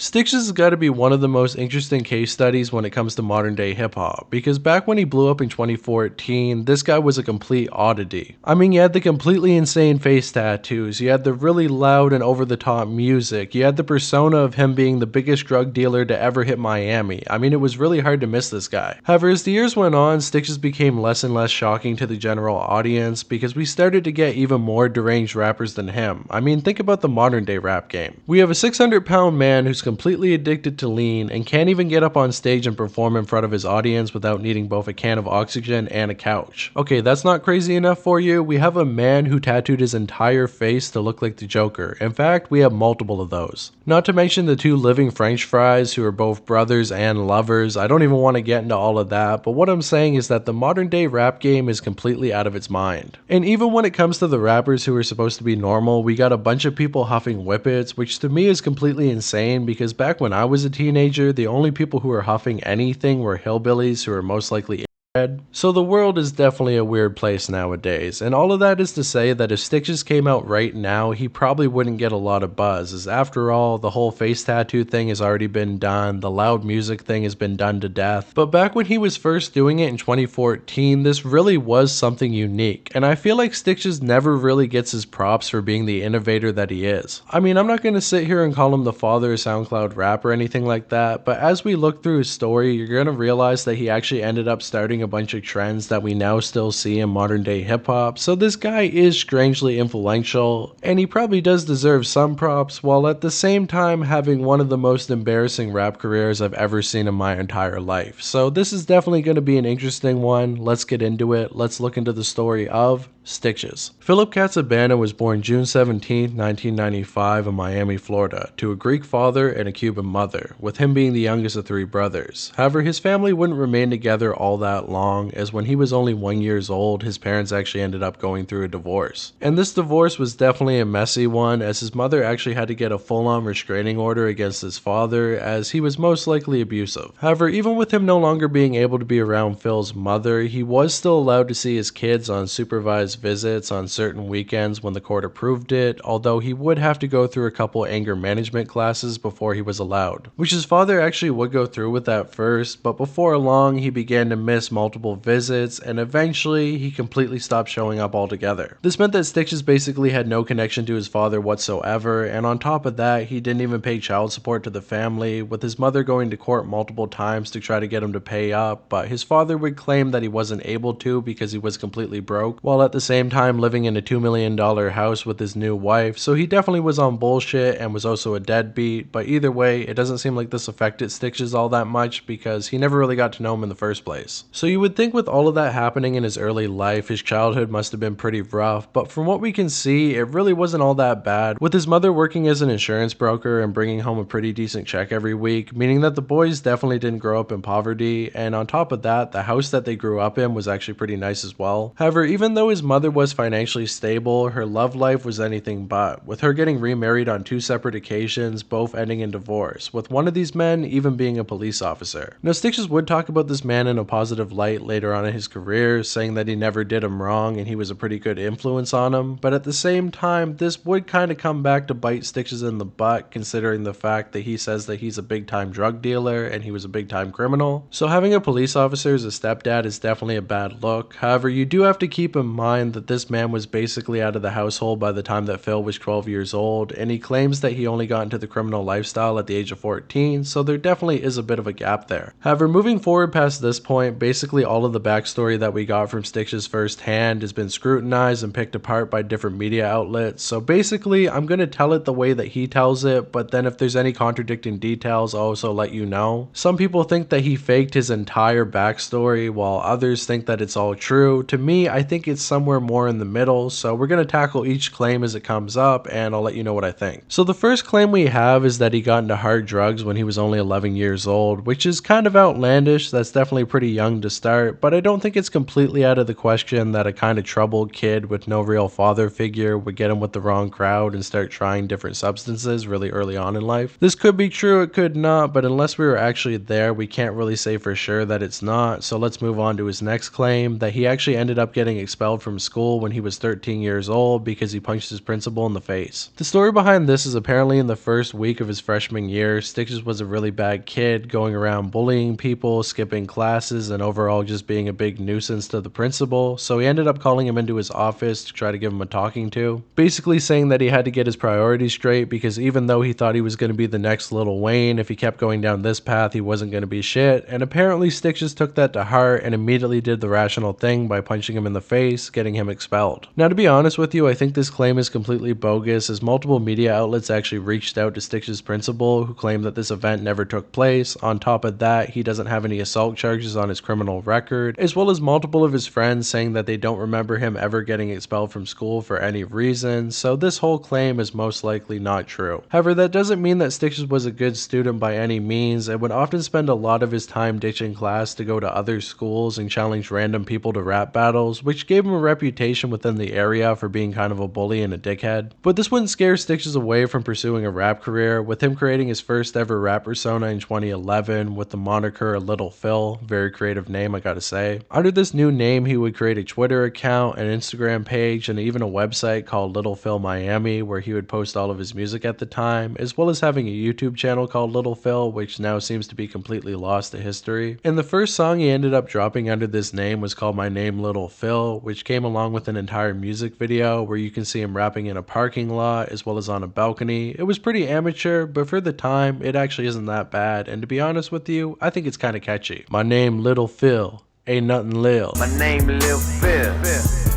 Stitches has got to be one of the most interesting case studies when it comes to modern day hip hop, because back when he blew up in 2014, this guy was a complete oddity. I mean, you had the completely insane face tattoos, you had the really loud and over the top music, you had the persona of him being the biggest drug dealer to ever hit Miami. I mean, it was really hard to miss this guy. However, as the years went on, Stitches became less and less shocking to the general audience because we started to get even more deranged rappers than him. I mean, think about the modern day rap game. We have a 600-pound man who's completely addicted to lean and can't even get up on stage and perform in front of his audience without needing both a can of oxygen and a couch. Okay, that's not crazy enough for you? We have a man who tattooed his entire face to look like the Joker. In fact, we have multiple of those. Not to mention the two living French fries who are both brothers and lovers. I don't even want to get into all of that, but what I'm saying is that the modern day rap game is completely out of its mind. And even when it comes to the rappers who are supposed to be normal, we got a bunch of people huffing whippets, which to me is completely insane because back when I was a teenager, the only people who were huffing anything were hillbillies who were most likely red. So the world is definitely a weird place nowadays, and all of that is to say that if Stitches came out right now, he probably wouldn't get a lot of buzz, as after all, the whole face tattoo thing has already been done, the loud music thing has been done to death. But back when he was first doing it in 2014, this really was something unique, and I feel like Stitches never really gets his props for being the innovator that he is. I mean, I'm not going to sit here and call him the father of SoundCloud rap or anything like that, but as we look through his story, you're going to realize that he actually ended up starting a bunch of trends that we now still see in modern day hip hop, so this guy is strangely influential, and he probably does deserve some props, while at the same time having one of the most embarrassing rap careers I've ever seen in my entire life. So this is definitely going to be an interesting one. Let's get into it. Let's look into the story of Stitches. Philip Katzabana was born June 17, 1995 in Miami, Florida, to a Greek father and a Cuban mother, with him being the youngest of three brothers. However, his family wouldn't remain together all that long, as when he was only 1 year old, his parents actually ended up going through a divorce. And this divorce was definitely a messy one, as his mother actually had to get a full-on restraining order against his father, as he was most likely abusive. However, even with him no longer being able to be around Phil's mother, he was still allowed to see his kids on supervised visits on certain weekends when the court approved it, although he would have to go through a couple anger management classes before he was allowed, which his father actually would go through with at first, but before long he began to miss multiple visits and eventually he completely stopped showing up altogether. This meant that Stitches basically had no connection to his father whatsoever, and on top of that he didn't even pay child support to the family, with his mother going to court multiple times to try to get him to pay up, but his father would claim that he wasn't able to because he was completely broke, while at the same time living in a $2 million house with his new wife, so he definitely was on bullshit and was also a deadbeat. But either way, it doesn't seem like this affected Stitches all that much because he never really got to know him in the first place. So you would think with all of that happening in his early life, his childhood must have been pretty rough, but from what we can see, it really wasn't all that bad, with his mother working as an insurance broker and bringing home a pretty decent check every week, meaning that the boys definitely didn't grow up in poverty, and on top of that, the house that they grew up in was actually pretty nice as well. However, even though his mother was financially stable, her love life was anything but, with her getting remarried on 2 separate occasions, both ending in divorce, with one of these men even being a police officer. Now, Stitches would talk about this man in a positive light later on in his career, saying that he never did him wrong and he was a pretty good influence on him, but at the same time, this would kind of come back to bite Stitches in the butt, considering the fact that he says that he's a big-time drug dealer and he was a big-time criminal. So having a police officer as a stepdad is definitely a bad look. However, you do have to keep in mind that this man was basically out of the household by the time that Phil was 12 years old, and he claims that he only got into the criminal lifestyle at the age of 14, so there definitely is a bit of a gap there. However, moving forward past this point, basically all of the backstory that we got from Stitches firsthand has been scrutinized and picked apart by different media outlets, so basically I'm going to tell it the way that he tells it, but then if there's any contradicting details, I'll also let you know. Some people think that he faked his entire backstory, while others think that it's all true. To me, I think it's somewhere more in the middle, so we're going to tackle each claim as it comes up and I'll let you know what I think. So the first claim we have is that he got into hard drugs when he was only 11 years old, which is kind of outlandish. That's definitely pretty young to start, but I don't think it's completely out of the question that a kind of troubled kid with no real father figure would get him with the wrong crowd and start trying different substances really early on in life. This could be true, it could not, but unless we were actually there, we can't really say for sure that it's not. So let's move on to his next claim, that he actually ended up getting expelled from school when he was 13 years old because he punched his principal in the face. The story behind this is apparently in the first week of his freshman year, Stitches was a really bad kid, going around bullying people, skipping classes, and overall just being a big nuisance to the principal, so he ended up calling him into his office to try to give him a talking to, basically saying that he had to get his priorities straight because even though he thought he was going to be the next Lil Wayne, if he kept going down this path he wasn't going to be shit, and apparently Stitches took that to heart and immediately did the rational thing by punching him in the face, getting him expelled. Now, to be honest with you, I think this claim is completely bogus, as multiple media outlets actually reached out to Stitches' principal, who claimed that this event never took place. On top of that, he doesn't have any assault charges on his criminal record, as well as multiple of his friends saying that they don't remember him ever getting expelled from school for any reason, so this whole claim is most likely not true. However, that doesn't mean that Stitches was a good student by any means, and would often spend a lot of his time ditching class to go to other schools and challenge random people to rap battles, which gave him a reputation within the area for being kind of a bully and a dickhead. But this wouldn't scare Stitches away from pursuing a rap career, with him creating his first ever rap persona in 2011 with the moniker Little Phil, very creative name I gotta say. Under this new name he would create a Twitter account, an Instagram page, and even a website called Little Phil Miami where he would post all of his music at the time, as well as having a YouTube channel called Little Phil, which now seems to be completely lost to history. And the first song he ended up dropping under this name was called My Name Little Phil, which came along with an entire music video where you can see him rapping in a parking lot as well as on a balcony. It was pretty amateur, but for the time it actually isn't that bad, and to be honest with you, I think it's kinda catchy. My name Little Phil, ain't nothing lil. My name Lil Phil,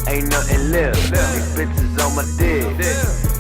ain't nothing lil. These bitches on my dick,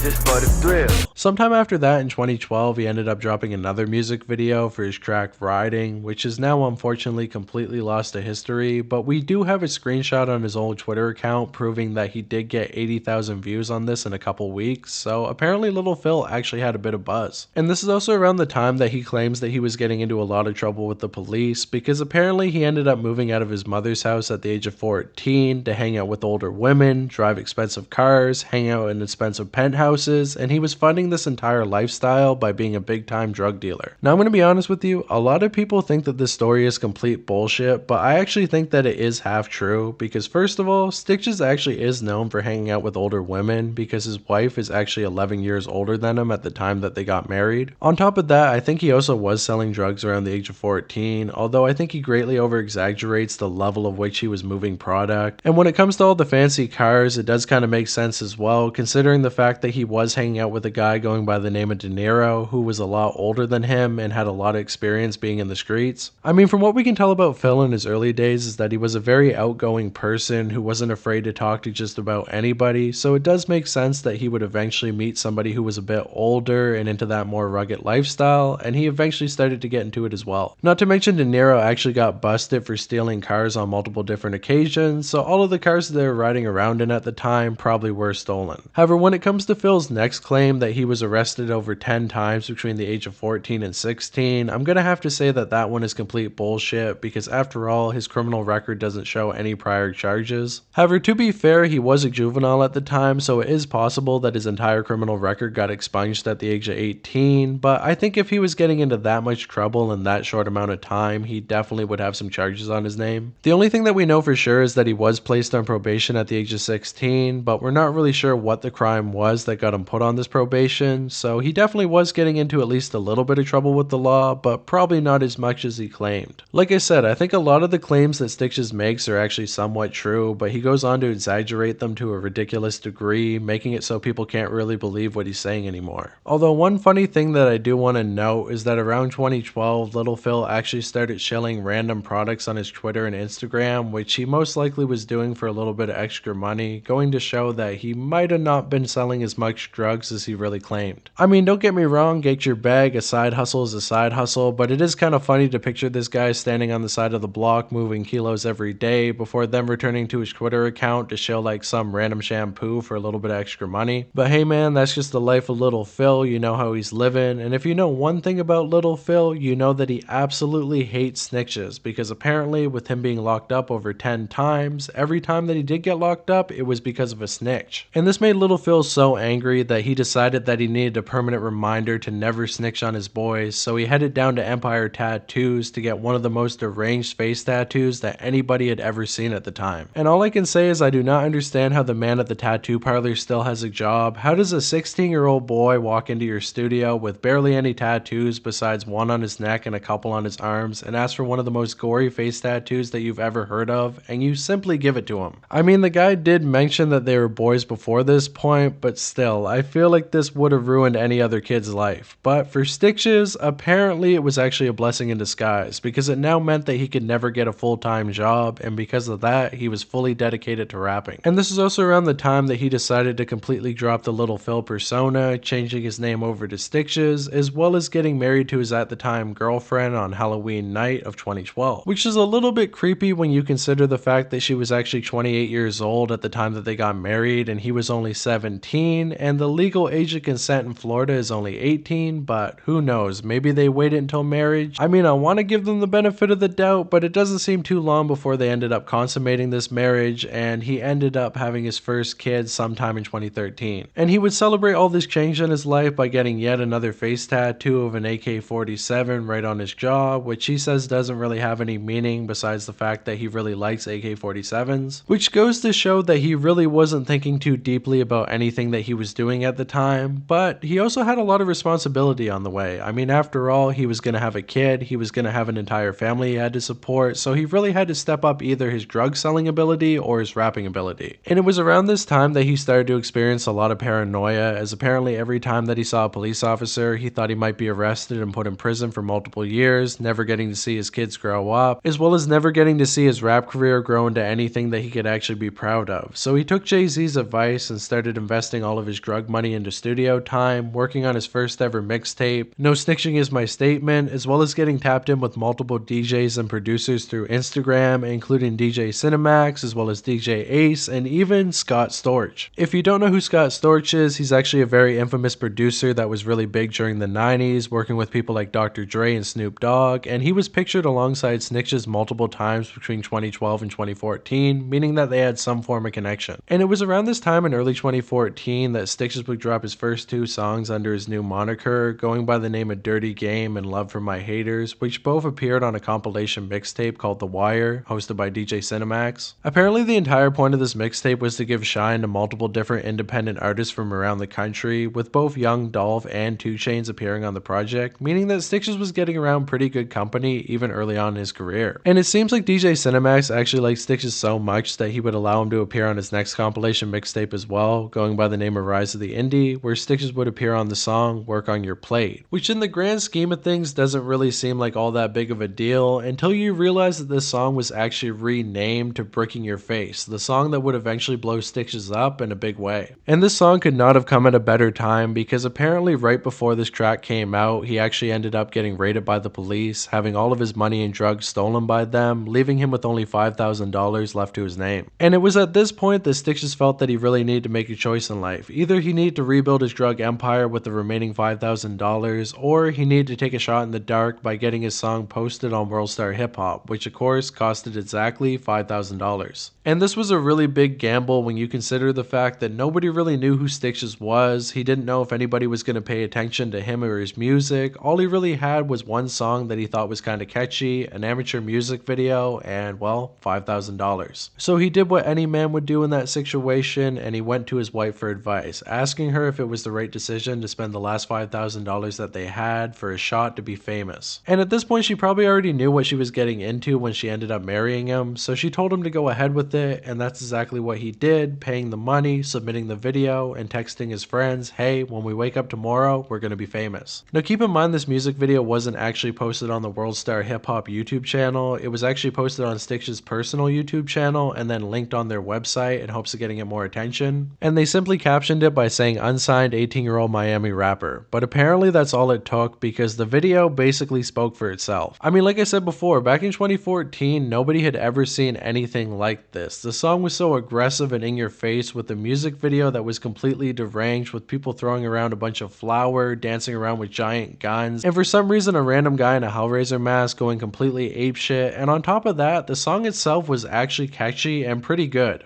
just for the thrill. Sometime after that in 2012 he ended up dropping another music video for his track Riding, which is now unfortunately completely lost to history, but we do have a screenshot on his old Twitter account proving that he did get 80,000 views on this in a couple weeks, so apparently Little Phil actually had a bit of buzz. And this is also around the time that he claims that he was getting into a lot of trouble with the police, because apparently he ended up moving out of his mother's house at the age of 14 to hang out with older women, drive expensive cars, hang out in expensive penthouses, and he was funding this entire lifestyle by being a big time drug dealer. Now I'm going to be honest with you, a lot of people think that this story is complete bullshit, but I actually think that it is half true, because first of all, Stitches actually is known for hanging out with older women because his wife is actually 11 years older than him at the time that they got married. On top of that, I think he also was selling drugs around the age of 14, although I think he greatly over exaggerates the level of which he was moving product. And when it comes to all the fancy cars, it does kind of make sense as well, considering the fact that he was hanging out with a guy going by the name of De Niro, who was a lot older than him and had a lot of experience being in the streets. I mean, from what we can tell about Phil in his early days is that he was a very outgoing person who wasn't afraid to talk to just about anybody, so it does make sense that he would eventually meet somebody who was a bit older and into that more rugged lifestyle, and he eventually started to get into it as well. Not to mention De Niro actually got busted for stealing cars on multiple different occasions, so all of the cars that they were riding around in at the time probably were stolen. However, when it comes to Phil's next claim that he was arrested over 10 times between the age of 14 and 16, I'm gonna have to say that that one is complete bullshit, because after all, his criminal record doesn't show any prior charges. However, to be fair, he was a juvenile at the time, so it is possible that his entire criminal record got expunged at the age of 18, but I think if he was getting into that much trouble in that short amount of time, he definitely would have some charges on his name. The only thing that we know for sure is that he was placed on probation at the age of 16, but we're not really sure what the crime was that got him put on this probation, so he definitely was getting into at least a little bit of trouble with the law, but probably not as much as he claimed. Like I said, I think a lot of the claims that Stitches makes are actually somewhat true, but he goes on to exaggerate them to a ridiculous degree, making it so people can't really believe what he's saying anymore. Although one funny thing that I do want to note is that around 2012, Little Phil actually started shilling random products on his Twitter and Instagram, which he most likely was doing for a little bit of extra money, going to show that he might have not been selling as much drugs as he really claimed. I mean, don't get me wrong, get your bag, a side hustle is a side hustle, but it is kind of funny to picture this guy standing on the side of the block moving kilos every day before then returning to his Twitter account to show like some random shampoo for a little bit of extra money. But hey man, that's just the life of Little Phil, you know how he's living, and if you know one thing about Little Phil, you know that he absolutely hates snitches, because apparently with him being locked up over 10 times, every time that he did get locked up, it was because of a snitch. And this made Little Phil so angry angry that he decided that he needed a permanent reminder to never snitch on his boys, so he headed down to Empire Tattoos to get one of the most deranged face tattoos that anybody had ever seen at the time. And all I can say is I do not understand how the man at the tattoo parlor still has a job. How does a 16-year-old boy walk into your studio with barely any tattoos besides one on his neck and a couple on his arms and ask for one of the most gory face tattoos that you've ever heard of, and you simply give it to him? I mean, the guy did mention that they were boys before this point, but still, I feel like this would have ruined any other kid's life. But for Stitches, apparently it was actually a blessing in disguise, because it now meant that he could never get a full-time job, and because of that, he was fully dedicated to rapping. And this is also around the time that he decided to completely drop the Little Phil persona, changing his name over to Stitches, as well as getting married to his at the time girlfriend on Halloween night of 2012, which is a little bit creepy when you consider the fact that she was actually 28 years old at the time that they got married and he was only 17, and the legal age of consent in Florida is only 18, but who knows, maybe they waited until marriage. I mean, I want to give them the benefit of the doubt, but it doesn't seem too long before they ended up consummating this marriage, and he ended up having his first kid sometime in 2013. And he would celebrate all this change in his life by getting yet another face tattoo of an AK-47 right on his jaw, which he says doesn't really have any meaning besides the fact that he really likes AK-47s, which goes to show that he really wasn't thinking too deeply about anything that he was doing at the time. But he also had a lot of responsibility on the way. I mean, after all, he was going to have a kid, he was going to have an entire family he had to support, so he really had to step up either his drug selling ability or his rapping ability. And it was around this time that he started to experience a lot of paranoia, as apparently every time that he saw a police officer, he thought he might be arrested and put in prison for multiple years, never getting to see his kids grow up, as well as never getting to see his rap career grow into anything that he could actually be proud of. So he took Jay-Z's advice and started investing all of his drug money into studio time, working on his first ever mixtape, No Snitching Is My Statement, as well as getting tapped in with multiple DJs and producers through Instagram, including DJ Cinemax, as well as DJ Ace, and even Scott Storch. If you don't know who Scott Storch is, he's actually a very infamous producer that was really big during the 90s, working with people like Dr. Dre and Snoop Dogg, and he was pictured alongside Snitches multiple times between 2012 and 2014, meaning that they had some form of connection. And it was around this time in early 2014 that Stitches would drop his first two songs under his new moniker, going by the name of Dirty Game and Love for My Haters, which both appeared on a compilation mixtape called The Wire, hosted by DJ Cinemax. Apparently the entire point of this mixtape was to give shine to multiple different independent artists from around the country, with both Young Dolph and 2 Chainz appearing on the project, meaning that Stitches was getting around pretty good company even early on in his career. And it seems like DJ Cinemax actually liked Stitches so much that he would allow him to appear on his next compilation mixtape as well, going by the name of Rise of the Indie, where Stitches would appear on the song Work on Your Plate, which in the grand scheme of things doesn't really seem like all that big of a deal until you realize that this song was actually renamed to Bricking Your Face, the song that would eventually blow Stitches up in a big way. And this song could not have come at a better time, because apparently right before this track came out, he actually ended up getting raided by the police, having all of his money and drugs stolen by them, leaving him with only $5,000 left to his name. And it was at this point that Stitches felt that he really needed to make a choice in life. Either he needed to rebuild his drug empire with the remaining $5,000, or he needed to take a shot in the dark by getting his song posted on World Star Hip Hop, which of course costed exactly $5,000. And this was a really big gamble when you consider the fact that nobody really knew who Stitches was. He didn't know if anybody was going to pay attention to him or his music. All he really had was one song that he thought was kind of catchy, an amateur music video, and well, $5,000. So he did what any man would do in that situation, and he went to his wife for advice, asking her if it was the right decision to spend the last $5,000 that they had for a shot to be famous. And at this point she probably already knew what she was getting into when she ended up marrying him, so she told him to go ahead with it, and that's exactly what he did, paying the money, submitting the video, and texting his friends, hey, when we wake up tomorrow, we're gonna be famous. Now keep in mind this music video wasn't actually posted on the World Star Hip Hop YouTube channel, it was actually posted on Stitches' personal YouTube channel and then linked on their website in hopes of getting it more attention, and they simply captioned it by saying unsigned 18-year-old Miami rapper, but apparently that's all it took because the video basically spoke for itself. I mean, like I said before, back in 2014 nobody had ever seen anything like this. The song was so aggressive and in your face, with a music video that was completely deranged, with people throwing around a bunch of flour, dancing around with giant guns, and for some reason a random guy in a Hellraiser mask going completely apeshit, and on top of that, the song itself was actually catchy and pretty good.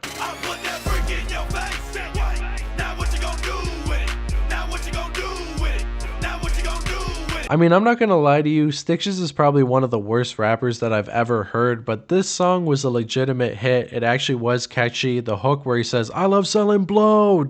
I mean, I'm not gonna lie to you, Stitches is probably one of the worst rappers that I've ever heard, but this song was a legitimate hit. It actually was catchy. The hook where he says, "I love selling blow,"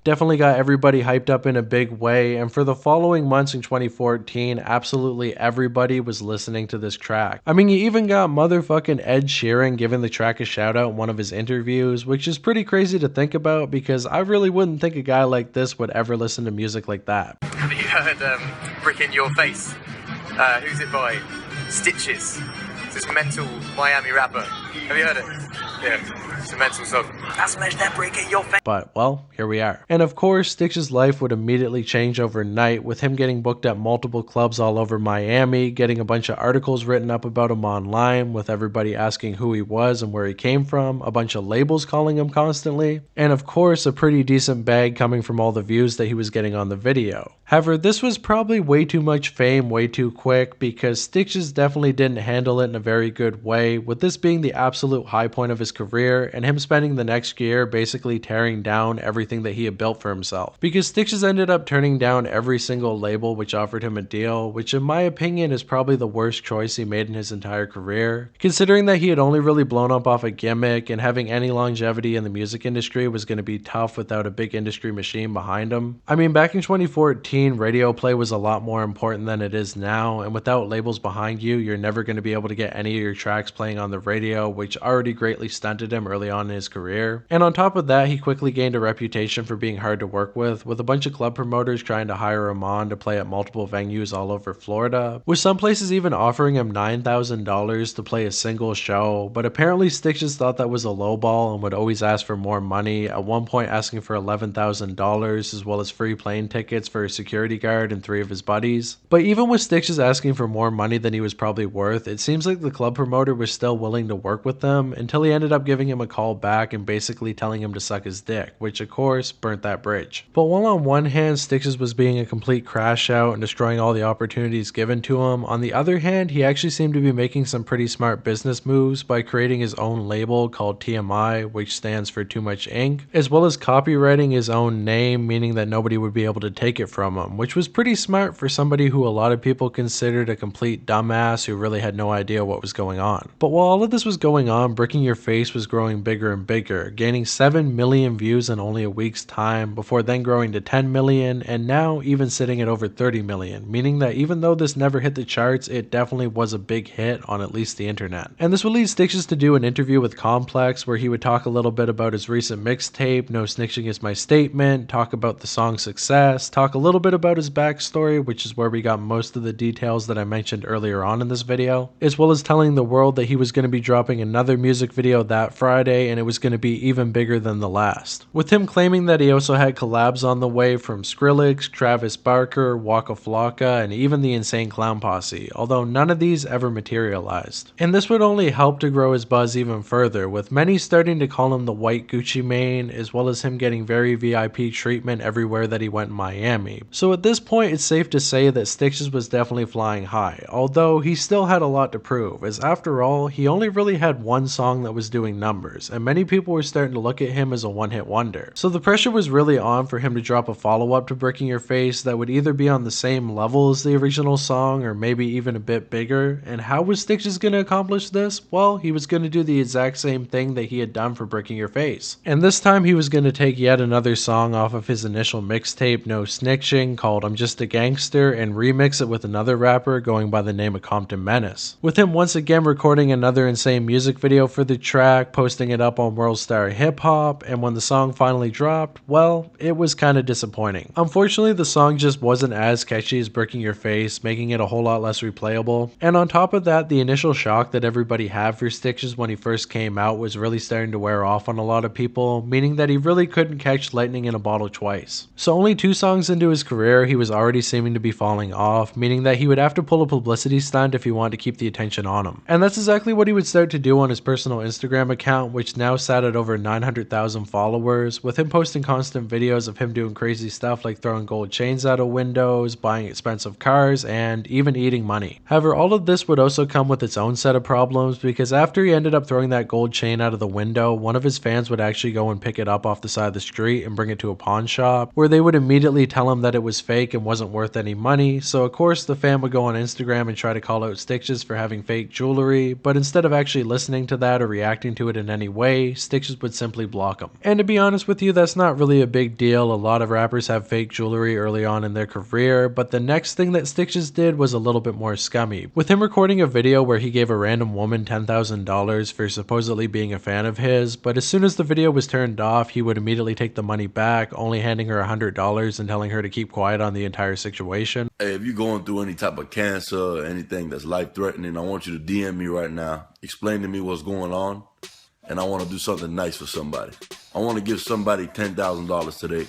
definitely got everybody hyped up in a big way, and for the following months in 2014, absolutely everybody was listening to this track. I mean, you even got motherfucking Ed Sheeran giving the track a shout out in one of his interviews, which is pretty crazy to think about because I really wouldn't think a guy like this would ever listen to music like that. Have you heard Brick in Your Face? Who's it by? Stitches. It's this mental Miami rapper. Have you heard it? Yeah, it's a mental song. I smashed that brick in your face. But, well, here we are. And of course, Stitch's life would immediately change overnight with him getting booked at multiple clubs all over Miami, getting a bunch of articles written up about him online with everybody asking who he was and where he came from, a bunch of labels calling him constantly, and of course, a pretty decent bag coming from all the views that he was getting on the video. However, this was probably way too much fame way too quick because Stitches definitely didn't handle it in a very good way, with this being the absolute high point of his career and him spending the next year basically tearing down everything that he had built for himself. Because Stitches ended up turning down every single label which offered him a deal, which in my opinion is probably the worst choice he made in his entire career, considering that he had only really blown up off a gimmick and having any longevity in the music industry was going to be tough without a big industry machine behind him. I mean, back in 2014, radio play was a lot more important than it is now, and without labels behind you, you're never going to be able to get any of your tracks playing on the radio, which already greatly stunted him early on in his career. And on top of that, he quickly gained a reputation for being hard to work with a bunch of club promoters trying to hire him on to play at multiple venues all over Florida, with some places even offering him $9,000 to play a single show, but apparently Stitches thought that was a lowball and would always ask for more money, at one point asking for $11,000 as well as free plane tickets for a security guard and 3 of his buddies. But even with Stitches asking for more money than he was probably worth, it seems like the club promoter was still willing to work with them until he ended up giving him a call back and basically telling him to suck his dick, which of course burnt that bridge. But while on one hand Stitches was being a complete crash out and destroying all the opportunities given to him, on the other hand he actually seemed to be making some pretty smart business moves by creating his own label called TMI, which stands for Too Much Ink, as well as copywriting his own name, meaning that nobody would be able to take it from him, which was pretty smart for somebody who a lot of people considered a complete dumbass who really had no idea what was going on. But while all of this was going on, Brick in Your Face was growing bigger and bigger, gaining 7 million views in only a week's time, before then growing to 10 million, and now even sitting at over 30 million, meaning that even though this never hit the charts, it definitely was a big hit on at least the internet. And this would lead Stitches to do an interview with Complex where he would talk a little bit about his recent mixtape, No Snitching Is My Statement, talk about the song's success, talk a little bit about his backstory, which is where we got most of the details that I mentioned earlier on in this video, as well as telling the world that he was going to be dropping another music video that Friday and it was going to be even bigger than the last. With him claiming that he also had collabs on the way from Skrillex, Travis Barker, Waka Flocka, and even the Insane Clown Posse, although none of these ever materialized. And this would only help to grow his buzz even further, with many starting to call him the White Gucci Mane, as well as him getting very VIP treatment everywhere that he went in Miami. So at this point it's safe to say that Stitches was definitely flying high, although he still had a lot to prove, as after all, he only really had one song that was doing numbers, and many people were starting to look at him as a one-hit wonder. So the pressure was really on for him to drop a follow-up to Brick in Your Face that would either be on the same level as the original song or maybe even a bit bigger. And how was Stitches going to accomplish this? Well, he was going to do the exact same thing that he had done for Brick in Your Face. And this time he was going to take yet another song off of his initial mixtape, No Snitching, called I'm Just a Gangster, and remix it with another rapper going by the name of Compton Menace, with him once again recording another insane music video for the track, posting it up on World Star Hip Hop, and when the song finally dropped, well, it was kind of disappointing. Unfortunately, the song just wasn't as catchy as Brick in Your Face, making it a whole lot less replayable. And on top of that, the initial shock that everybody had for Stitches when he first came out was really starting to wear off on a lot of people, meaning that he really couldn't catch lightning in a bottle twice. So only 2 songs into his career, he was already seeming to be falling off, meaning that he would have to pull a publicity stunt if he wanted to keep the attention on him. And that's exactly what he would start to do on his personal Instagram account, which now sat at over 900,000 followers, with him posting constant videos of him doing crazy stuff like throwing gold chains out of windows, buying expensive cars, and even eating money. However, all of this would also come with its own set of problems, because after he ended up throwing that gold chain out of the window, one of his fans would actually go and pick it up off the side of the street and bring it to a pawn shop, where they would immediately tell him that it was fake and wasn't worth any money. So of course the fan would go on Instagram and try to call out Stitches for having fake jewelry, but instead of actually listening to that or reacting to it in any way, Stitches would simply block him. And to be honest with you, that's not really a big deal. A lot of rappers have fake jewelry early on in their career, but the next thing that Stitches did was a little bit more scummy, with him recording a video where he gave a random woman $10,000 for supposedly being a fan of his, but as soon as the video was turned off, he would immediately take the money back, only handing her $100 and telling her to keep quiet on the entire situation. Hey, if you're going through any type of cancer or anything that's life-threatening, I want you to DM me right now. Explain to me what's going on, and I want to do something nice for somebody. I want to give somebody $10,000 today.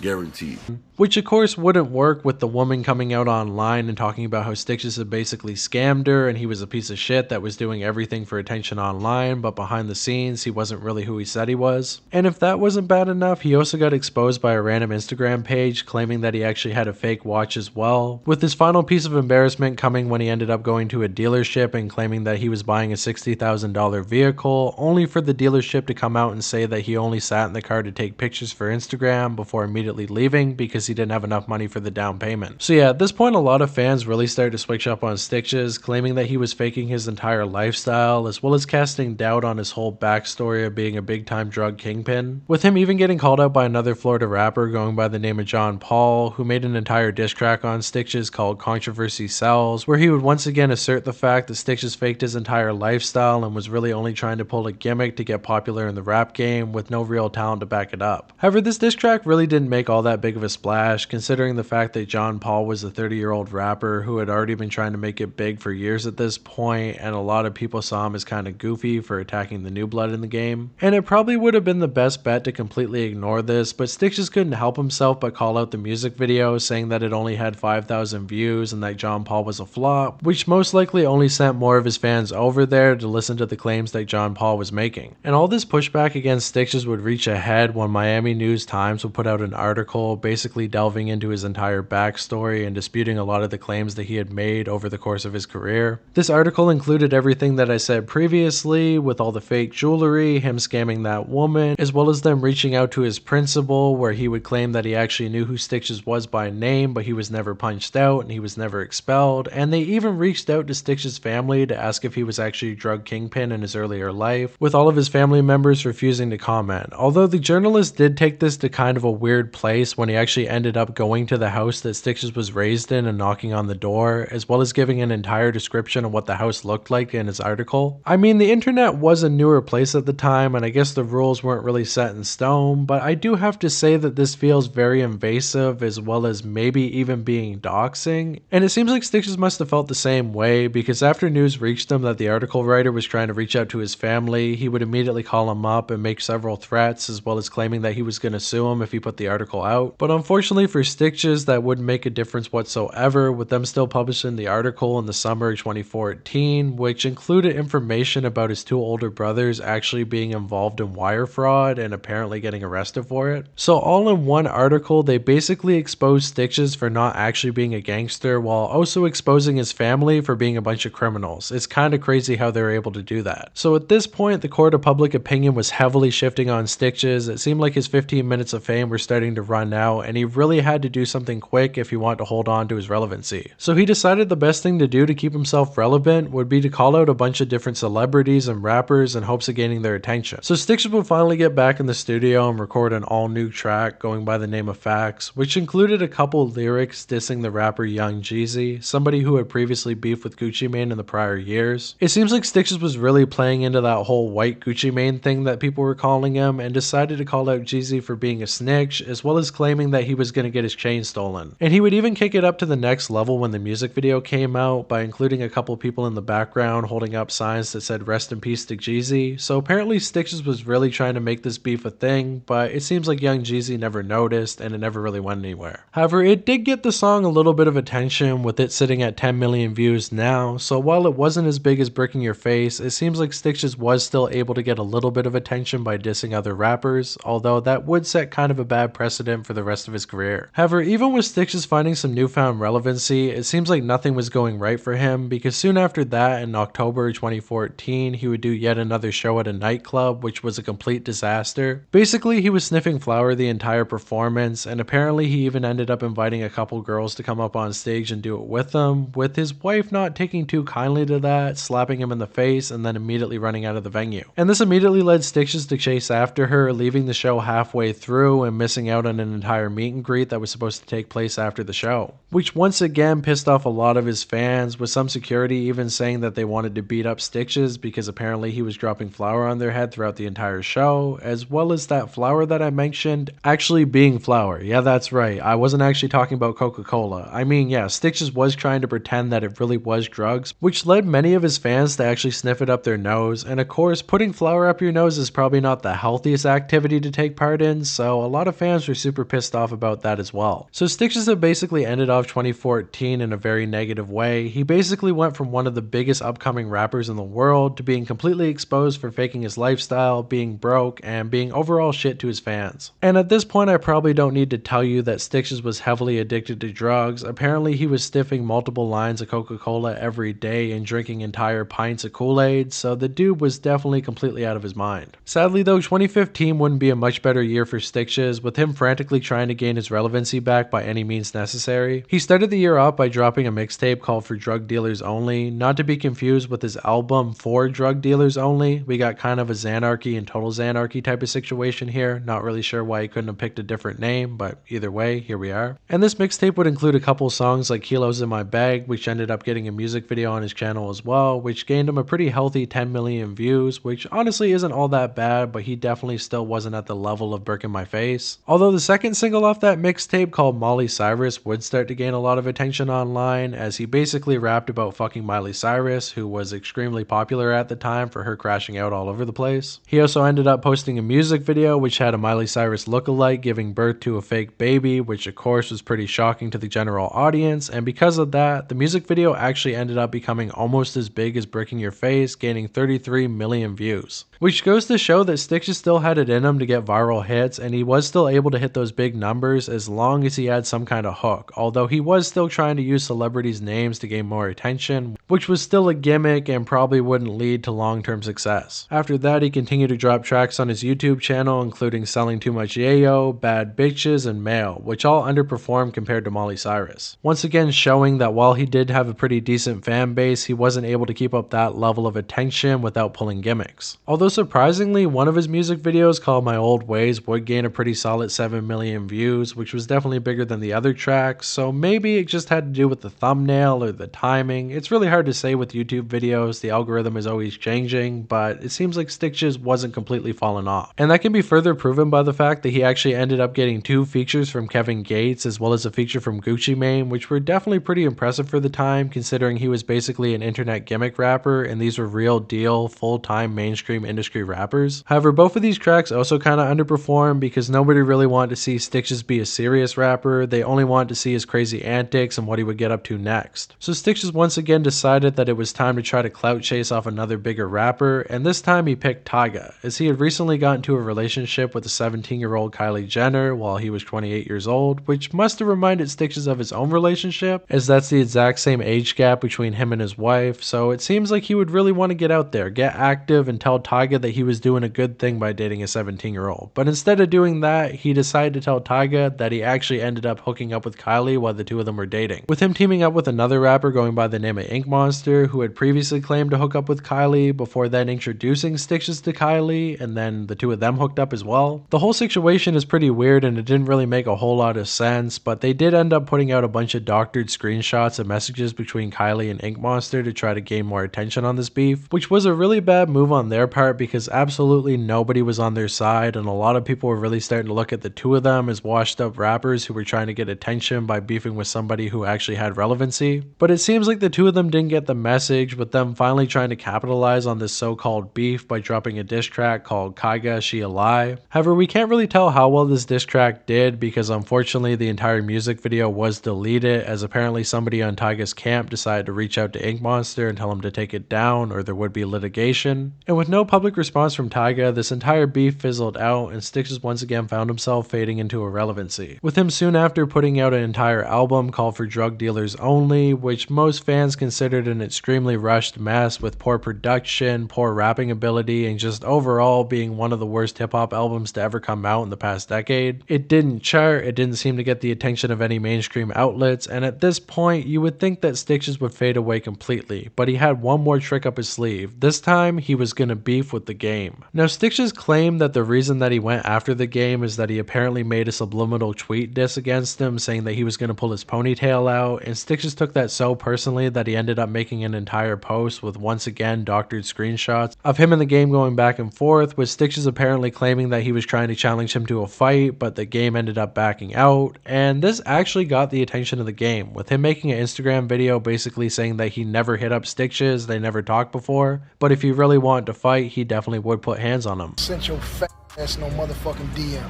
Guaranteed. Which of course wouldn't work with the woman coming out online and talking about how Stitches had basically scammed her and he was a piece of shit that was doing everything for attention online, but behind the scenes he wasn't really who he said he was. And if that wasn't bad enough, he also got exposed by a random Instagram page claiming that he actually had a fake watch as well, with his final piece of embarrassment coming when he ended up going to a dealership and claiming that he was buying a $60,000 vehicle, only for the dealership to come out and say that he only sat in the car to take pictures for Instagram before immediately leaving because he didn't have enough money for the down payment. So yeah, at this point a lot of fans really started to switch up on Stitches, claiming that he was faking his entire lifestyle, as well as casting doubt on his whole backstory of being a big time drug kingpin, with him even getting called out by another Florida rapper going by the name of John Paul, who made an entire diss track on Stitches called Controversy Sells, where he would once again assert the fact that Stitches faked his entire lifestyle and was really only trying to pull a gimmick to get popular in the rap game with no real talent to back it up. However, this diss track really didn't make all that big of a splash, considering the fact that John Paul was a 30-year-old rapper who had already been trying to make it big for years at this point, and a lot of people saw him as kind of goofy for attacking the new blood in the game. And it probably would have been the best bet to completely ignore this, but Stitches couldn't help himself but call out the music video, saying that it only had 5,000 views and that John Paul was a flop, which most likely only sent more of his fans over there to listen to the claims that John Paul was making. And all this pushback against Stitches would reach a head when Miami News Times would put out an article basically delving into his entire backstory and disputing a lot of the claims that he had made over the course of his career. This article included everything that I said previously, with all the fake jewelry, him scamming that woman, as well as them reaching out to his principal, where he would claim that he actually knew who Stitches was by name, but he was never punched out and he was never expelled, and they even reached out to Stitches' family to ask if he was actually a drug kingpin in his earlier life, with all of his family members refusing to comment. Although the journalist did take this to kind of a weird place when he actually ended up going to the house that Stitches was raised in and knocking on the door, as well as giving an entire description of what the house looked like in his article. I mean, the internet was a newer place at the time, and I guess the rules weren't really set in stone, but I do have to say that this feels very invasive, as well as maybe even being doxing. And it seems like Stitches must have felt the same way, because after news reached him that the article writer was trying to reach out to his family, he would immediately call him up and make several threats, as well as claiming that he was going to sue him if he put the article out. But unfortunately for Stitches, that wouldn't make a difference whatsoever, with them still publishing the article in the summer of 2014, which included information about his two older brothers actually being involved in wire fraud and apparently getting arrested for it. So all in one article, they basically exposed Stitches for not actually being a gangster, while also exposing his family for being a bunch of criminals. It's kind of crazy how they were able to do that. So at this point, the court of public opinion was heavily shifting on Stitches. It seemed like his 15 minutes of fame were starting to run out, and he really had to do something quick if he wanted to hold on to his relevancy. So he decided the best thing to do to keep himself relevant would be to call out a bunch of different celebrities and rappers in hopes of gaining their attention. So Stitches would finally get back in the studio and record an all-new track going by the name of Facts, which included a couple lyrics dissing the rapper Young Jeezy, somebody who had previously beefed with Gucci Mane in the prior years. It seems like Stitches was really playing into that whole white Gucci Mane thing that people were calling him, and decided to call out Jeezy for being a snitch, as as well as claiming that he was going to get his chain stolen. And he would even kick it up to the next level when the music video came out by including a couple people in the background holding up signs that said "Rest in Peace to Jeezy." So apparently Stitches was really trying to make this beef a thing, but it seems like young Jeezy never noticed and it never really went anywhere. However, it did get the song a little bit of attention, with it sitting at 10 million views now, so while it wasn't as big as Brick in Your Face, it seems like Stitches was still able to get a little bit of attention by dissing other rappers, although that would set kind of a bad precedent for the rest of his career. However, even with Stitches finding some newfound relevancy, it seems like nothing was going right for him, because soon after that, in October 2014, he would do yet another show at a nightclub, which was a complete disaster. Basically, he was sniffing flower the entire performance, and apparently he even ended up inviting a couple girls to come up on stage and do it with him, with his wife not taking too kindly to that, slapping him in the face, and then immediately running out of the venue. And this immediately led Stitches to chase after her, leaving the show halfway through and missing out on an entire meet and greet that was supposed to take place after the show, which once again pissed off a lot of his fans, with some security even saying that they wanted to beat up Stitches because apparently he was dropping flour on their head throughout the entire show, as well as that flour that I mentioned actually being flour. Yeah, that's right, I wasn't actually talking about Coca-Cola. I mean, yeah, Stitches was trying to pretend that it really was drugs, which led many of his fans to actually sniff it up their nose, and of course, putting flour up your nose is probably not the healthiest activity to take part in, so a lot of fans were super pissed off about that as well. So Stitches had basically ended off 2014 in a very negative way. He basically went from one of the biggest upcoming rappers in the world to being completely exposed for faking his lifestyle, being broke, and being overall shit to his fans. And at this point, I probably don't need to tell you that Stitches was heavily addicted to drugs. Apparently he was stiffing multiple lines of Coca-Cola every day and drinking entire pints of Kool-Aid, so the dude was definitely completely out of his mind. Sadly though, 2015 wouldn't be a much better year for Stitches, with him frantically trying to gain his relevancy back by any means necessary. He started the year off by dropping a mixtape called For Drug Dealers Only, not to be confused with his album For Drug Dealers Only. We got kind of a Xanarchy and Total Xanarchy type of situation here, not really sure why he couldn't have picked a different name, but either way, here we are. And this mixtape would include a couple songs like Kilos in My Bag, which ended up getting a music video on his channel as well, which gained him a pretty healthy 10 million views, which honestly isn't all that bad, but he definitely still wasn't at the level of Brick in My Face. Although the second single off that mixtape, called Molly Cyrus, would start to gain a lot of attention online, as he basically rapped about fucking Miley Cyrus, who was extremely popular at the time for her crashing out all over the place. He also ended up posting a music video which had a Miley Cyrus lookalike giving birth to a fake baby, which of course was pretty shocking to the general audience, and because of that, the music video actually ended up becoming almost as big as Brick in Your Face, gaining 33 million views. Which goes to show that Stitches still had it in him to get viral hits, and he was still able to hit those big numbers as long as he had some kind of hook, although he was still trying to use celebrities' names to gain more attention, which was still a gimmick and probably wouldn't lead to long-term success. After that, he continued to drop tracks on his YouTube channel, including Selling Too Much Yayo, Bad Bitches, and Mail, which all underperformed compared to Molly Cyrus. Once again showing that while he did have a pretty decent fan base, he wasn't able to keep up that level of attention without pulling gimmicks. Although surprisingly, one of his music videos called My Old Ways would gain a pretty solid 7 million views, which was definitely bigger than the other tracks, so maybe it just had to do with the thumbnail or the timing. It's really hard to say with YouTube videos, the algorithm is always changing, but it seems like Stitches wasn't completely falling off. And that can be further proven by the fact that he actually ended up getting 2 features from Kevin Gates as well as a feature from Gucci Mane, which were definitely pretty impressive for the time, considering he was basically an internet gimmick rapper and these were real deal, full-time mainstream industry rappers. However, both of these tracks also kind of underperformed because nobody really wanted to see Stitches be a serious rapper. They only wanted to see his crazy antics and what he would get up to next. So Stitches once again decided that it was time to try to clout chase off another bigger rapper, and this time he picked Tyga, as he had recently gotten into a relationship with a 17-year-old Kylie Jenner while he was 28 years old, which must have reminded Stitches of his own relationship, as that's the exact same age gap between him and his wife, so it seems like he would really want to get out there, get active, and tell Tyga that he was doing a good thing by dating a 17-year-old. But instead of doing that, he decided to tell Tyga that he actually ended up hooking up with Kylie while the two of them were dating, with him teaming up with another rapper going by the name of Ink Monster, who had previously claimed to hook up with Kylie before then introducing Stitches to Kylie, and then the two of them hooked up as well. The whole situation is pretty weird and it didn't really make a whole lot of sense, but they did end up putting out a bunch of doctored screenshots of messages between Kylie and Ink Monster to try to gain more attention on this beef, which was a really bad move on their part because absolutely nobody was on their side and a lot of people were really starting to look at the the two of them as washed up rappers who were trying to get attention by beefing with somebody who actually had relevancy. But it seems like the two of them didn't get the message, with them finally trying to capitalize on this so-called beef by dropping a diss track called Kaiga She a Lie. However, we can't really tell how well this diss track did because unfortunately the entire music video was deleted, as apparently somebody on Tyga's camp decided to reach out to Ink Monster and tell him to take it down or there would be litigation. And with no public response from Tyga, this entire beef fizzled out and Stitches once again found himself fading into irrelevancy, with him soon after putting out an entire album called For Drug Dealers Only, which most fans considered an extremely rushed mess with poor production, poor rapping ability, and just overall being one of the worst hip-hop albums to ever come out in the past decade. It didn't chart, it didn't seem to get the attention of any mainstream outlets, and at this point you would think that Stitches would fade away completely, but he had one more trick up his sleeve. This time he was gonna beef with the Game. Now Stitches claimed that the reason that he went after the Game is that he apparently made a subliminal tweet diss against him saying that he was gonna pull his ponytail out, and Stitches took that so personally that he ended up making an entire post with once again doctored screenshots of him and the Game going back and forth, with Stitches apparently claiming that he was trying to challenge him to a fight, but the Game ended up backing out. And this actually got the attention of the Game, with him making an Instagram video basically saying that he never hit up Stitches, they never talked before, but if he really wanted to fight, he definitely would put hands on him. Sent your fat ass no motherfucking DM.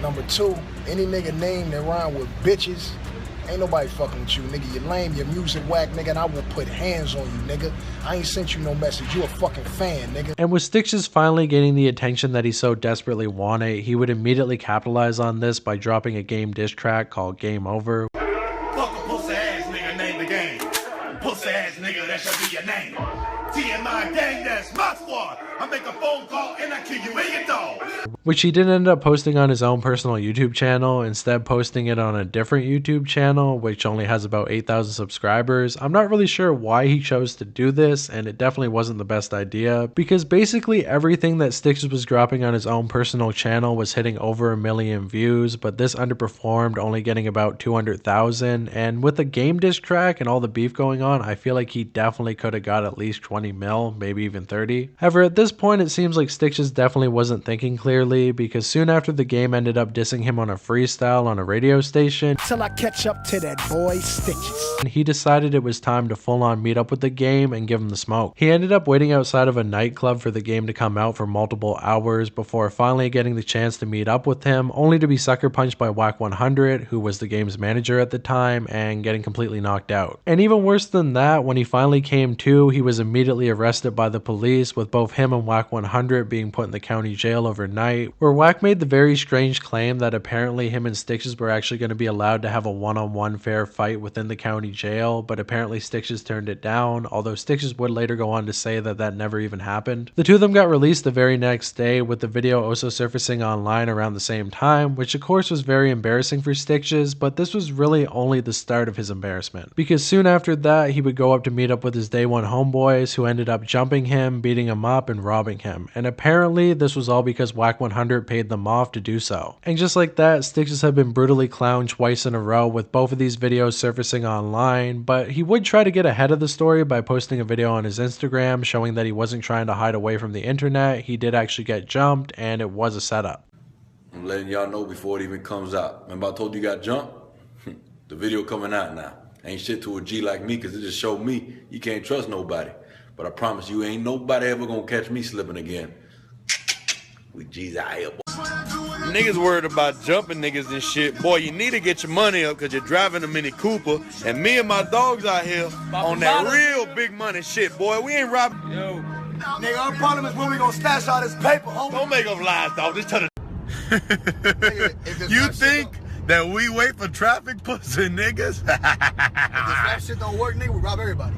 Number two, any nigga name that rhyme with bitches, ain't nobody fucking with you, nigga. You lame, your music whack, nigga, and I will put hands on you, nigga. I ain't sent you no message. You a fucking fan, nigga. And with Stitches finally getting the attention that he so desperately wanted, he would immediately capitalize on this by dropping a Game diss track called Game Over. Fuck a pussy ass nigga, name the Game. Pussy ass nigga, that should be your name. TMI gang, that's my squad. I make a phone call and I kill you and your dog. Which he didn't end up posting on his own personal YouTube channel, instead posting it on a different YouTube channel which only has about 8,000 subscribers. I'm not really sure why he chose to do this, and it definitely wasn't the best idea because basically everything that Stitches was dropping on his own personal channel was hitting over 1 million views, but this underperformed, only getting about 200,000, and with the Game diss track and all the beef going on, I feel like he definitely could have got at least 20 mil, maybe even 30. However, at this point it seems like Stitches definitely wasn't thinking clearly, because soon after the Game ended up dissing him on a freestyle on a radio station Till I catch up to that boy Stitches. and he decided it was time to full on meet up with the Game and give him the smoke. He ended up waiting outside of a nightclub for the Game to come out for multiple hours before finally getting the chance to meet up with him, only to be sucker punched by Whack 100, who was the Game's manager at the time, and getting completely knocked out. And even worse than that, when he finally came to, he was immediately arrested by the police, with both him and Whack 100 being put in the county jail overnight, where Whack made the very strange claim that apparently him and Stitches were actually going to be allowed to have a one-on-one fair fight within the county jail, but apparently Stitches turned it down, although Stitches would later go on to say that that never even happened. The two of them got released the very next day, with the video also surfacing online around the same time, which of course was very embarrassing for Stitches, but this was really only the start of his embarrassment, because soon after that he would go up to meet up with his day one homeboys, who ended up jumping him, beating him up, and robbing him, and apparently this was all because Whack 100 paid them off to do so. And just like that, Stitches had been brutally clowned twice in a row, with both of these videos surfacing online, but he would try to get ahead of the story by posting a video on his Instagram showing that he wasn't trying to hide away from the internet. He did actually get jumped, and it was a setup. I'm letting y'all know before it even comes out. Remember I told you got jumped? The video coming out now. Ain't shit to a G like me, cause it just showed me you can't trust nobody. But I promise you ain't nobody ever gonna catch me slipping again. We G's out here, boy. Niggas worried about jumping niggas and shit. Boy, you need to get your money up because you're driving a Mini Cooper. And me and my dogs out here on that real big money shit, boy. We ain't robbing. Yo. Nigga, our problem is when we gonna stash all this paper, homie. Don't make up lies, dog. Just tell the... You think that we wait for traffic, pussy niggas? If this rap shit don't work, nigga, we rob everybody.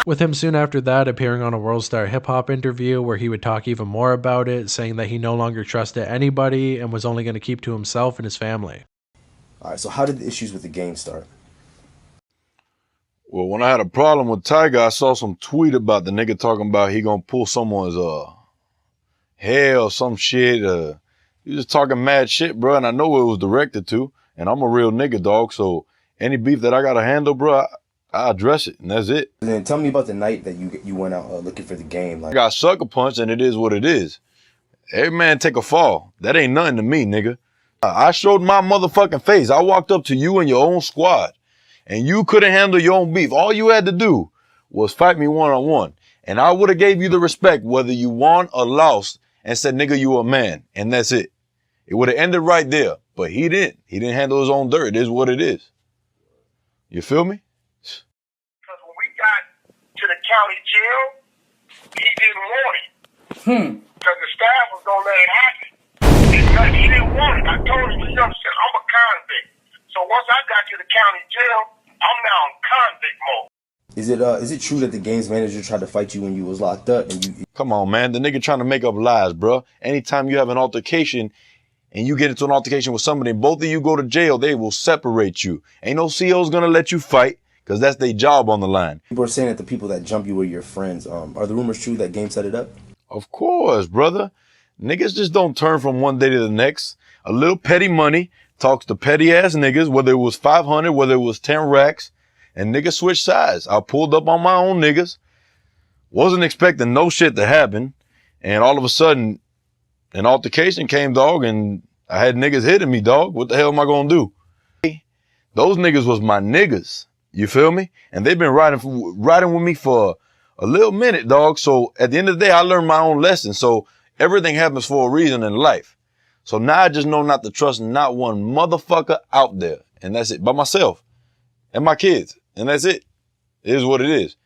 With him soon after that appearing on a World Star Hip Hop interview where he would talk even more about it, saying that he no longer trusted anybody and was only going to keep to himself and his family. Alright, so how did the issues with the Game start? Well, when I had a problem with Tyga, I saw some tweet about the nigga talking about he gonna pull someone's hair or some shit. He was just talking mad shit, bro, and I know what it was directed to. And I'm a real nigga, dog, so any beef that I gotta handle, bro, I address it, and that's it. And then tell me about the night that you went out looking for the Game. Like, I got sucker punched, and it is what it is. Every man take a fall. That ain't nothing to me, nigga. I showed my motherfucking face. I walked up to you and your own squad, and you couldn't handle your own beef. All you had to do was fight me one-on-one, and I would have gave you the respect whether you won or lost and said, nigga, you a man, and that's it. It would have ended right there, but he didn't. He didn't handle his own dirt. It is what it is. You feel me? Because when we got to the county jail, he didn't want it. Because the staff was going to let it happen. He didn't want it. I told him, you understand, I'm a convict. So once I got to the county jail, I'm now in convict mode. Is it true that the game's manager tried to fight you when you was locked up and you? Come on, man. The nigga trying to make up lies, bro. Anytime you have an altercation and you get into an altercation with somebody and both of you go to jail, they will separate you. Ain't no CO's gonna let you fight because that's their job on the line. People are saying that the people that jump you were your friends. Are the rumors true that Game set it up? Of course, brother. Niggas just don't turn from one day to the next. A little petty money talks to petty ass niggas, whether it was 500, whether it was 10 racks, and niggas switch sides. I pulled up on my own niggas. Wasn't expecting no shit to happen. And all of a sudden, an altercation came, dog, and I had niggas hitting me, dog. What the hell am I gonna do? Those niggas was my niggas. You feel me? And they've been riding with me for a little minute, dog. So at the end of the day, I learned my own lesson. So everything happens for a reason in life. So now I just know not to trust not one motherfucker out there. And that's it. By myself and my kids. And that's it. It is what it is.